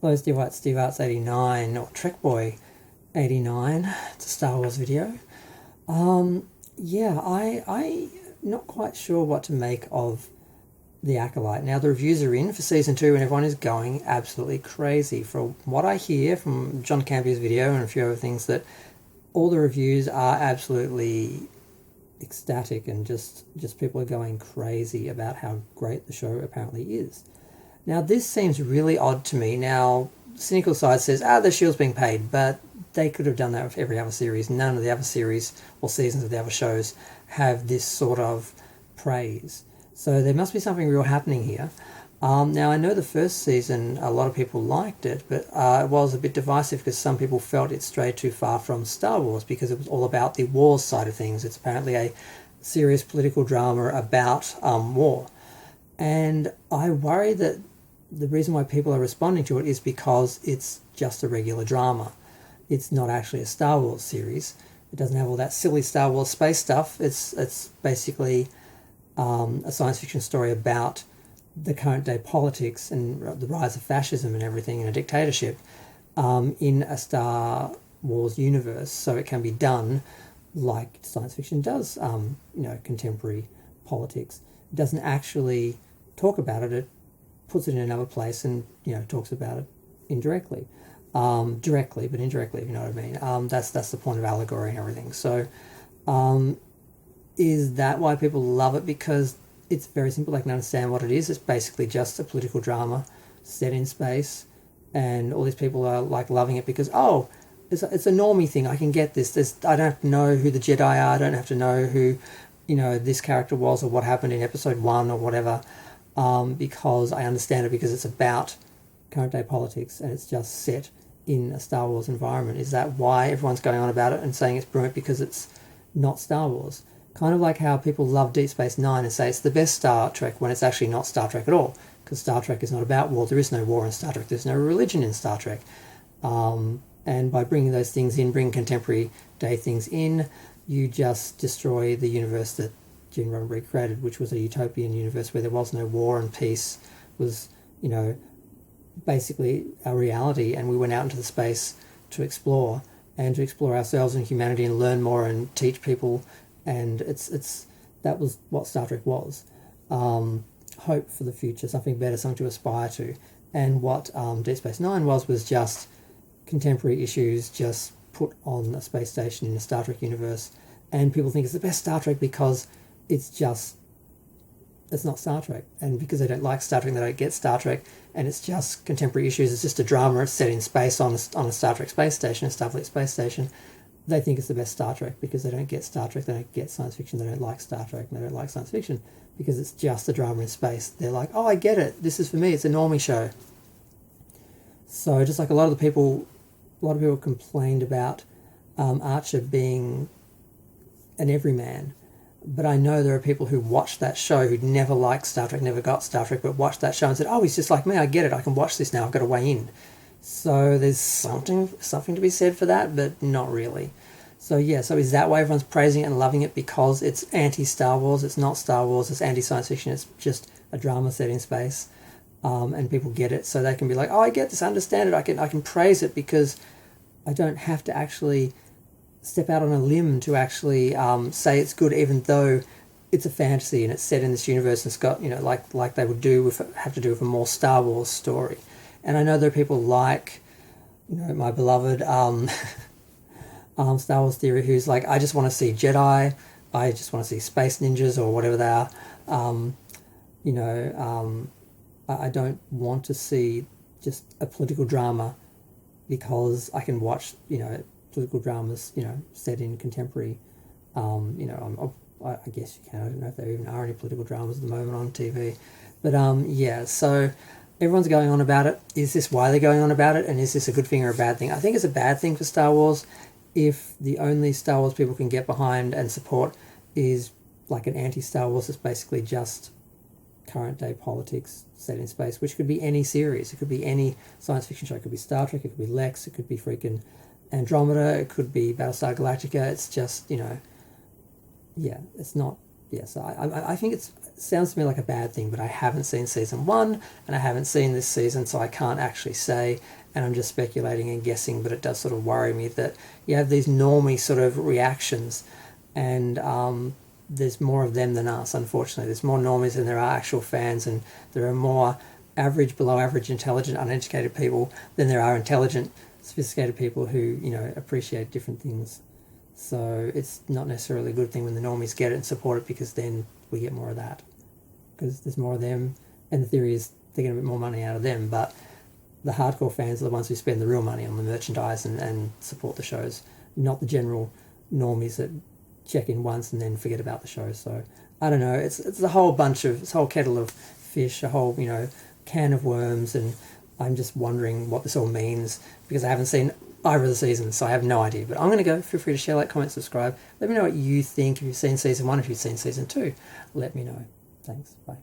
Hello, Steve Arts 89 or Trek Boy 89. It's a Star Wars video. Yeah, I not quite sure what to make of The Acolyte. Now the reviews are in for season 2 and everyone is going absolutely crazy. From what I hear from John Campion's video and a few other things, that all the reviews are absolutely ecstatic and just people are going crazy about how great the show apparently is. Now this seems really odd to me. Now the cynical side says, the shield's being paid, but they could have done that with every other series. None of the other series or seasons of the other shows have this sort of praise. So there must be something real happening here. Now I know the first season a lot of people liked it, but it was a bit divisive because some people felt it strayed too far from Star Wars because it was all about the wars side of things. It's apparently a serious political drama about war. And I worry that the reason why people are responding to it is because it's just a regular drama. It's not actually a Star Wars series. It doesn't have all that silly Star Wars space stuff. It's basically a science fiction story about the current day politics and the rise of fascism and everything in a dictatorship in a Star Wars universe. So it can be done like science fiction does, contemporary politics. It doesn't actually talk about it. It puts it in another place and talks about it indirectly, directly but indirectly, if you know what I mean. That's the point of allegory and everything. So is that why people love it? Because it's very simple. They can understand what it is. It's basically just a political drama set in space, and all these people are like loving it because it's a normie thing. I can get this. I don't have to know who the Jedi are. I don't have to know who this character was or what happened in episode 1 or whatever. Because I understand it because it's about current day politics and it's just set in a Star Wars environment. Is that why everyone's going on about it and saying it's brilliant because it's not Star Wars? Kind of like how people love Deep Space Nine and say it's the best Star Trek when it's actually not Star Trek at all, because Star Trek is not about war. There is no war in Star Trek. There's no religion in Star Trek. And by bringing those things in, bringing contemporary day things in, you just destroy the universe that Gene Roddenberry created, which was a utopian universe where there was no war and peace was, basically our reality, and we went out into the space to explore ourselves and humanity and learn more and teach people, and that was what Star Trek was. Hope for the future, something better, something to aspire to. And what Deep Space Nine was just contemporary issues just put on a space station in a Star Trek universe, and people think it's the best Star Trek because it's not Star Trek, and because they don't like Star Trek, they don't get Star Trek, and it's just contemporary issues. It's just a drama. It's set in space on a Star Trek space station, a Starfleet space station. They think it's the best Star Trek because they don't get Star Trek, they don't get science fiction, they don't like Star Trek, and they don't like science fiction because it's just a drama in space. They're like, I get it. This is for me. It's a normie show. So just like a lot of people complained about Archer being an everyman. But I know there are people who watched that show who'd never liked Star Trek, never got Star Trek, but watched that show and said, he's just like me, I get it, I can watch this now, I've got a way in. So there's something to be said for that, but not really. So is that why everyone's praising it and loving it? Because it's anti-Star Wars, it's not Star Wars, it's anti-science fiction, it's just a drama set in space, and people get it, so they can be like, I get this, I understand it, I can praise it because I don't have to actually step out on a limb to actually say it's good, even though it's a fantasy and it's set in this universe and it's got, like they would have to do with a more Star Wars story. And I know there are people like, my beloved Star Wars theory who's like, I just want to see Jedi, I just want to see space ninjas or whatever they are. I don't want to see just a political drama because I can watch, political dramas, set in contemporary, I guess you can. I don't know if there even are any political dramas at the moment on TV. But so everyone's going on about it. Is this why they're going on about it? And is this a good thing or a bad thing? I think it's a bad thing for Star Wars if the only Star Wars people can get behind and support is like an anti-Star Wars that's basically just current day politics set in space, which could be any series. It could be any science fiction show. It could be Star Trek, it could be Lex, it could be freaking Andromeda, it could be Battlestar Galactica. It's just, it's not, so I think it's sounds to me like a bad thing, but I haven't seen season 1 and I haven't seen this season, so I can't actually say, and I'm just speculating and guessing, but it does sort of worry me that you have these normie sort of reactions, and there's more of them than us, unfortunately. There's more normies than there are actual fans, and there are more average, below average, intelligent, uneducated people than there are intelligent, sophisticated people who, you know, appreciate different things. So it's not necessarily a good thing when the normies get it and support it, because then we get more of that. Because there's more of them, and the theory is they're getting a bit more money out of them, but the hardcore fans are the ones who spend the real money on the merchandise and support the shows, not the general normies that check in once and then forget about the show. So I don't know, it's a whole bunch of, it's a whole kettle of fish, a whole, you know, can of worms, and I'm just wondering what this all means, because I haven't seen either of the seasons, so I have no idea. But I'm going to go. Feel free to share, like, comment, subscribe. Let me know what you think. If you've seen season 1, if you've seen season 2, let me know. Thanks. Bye.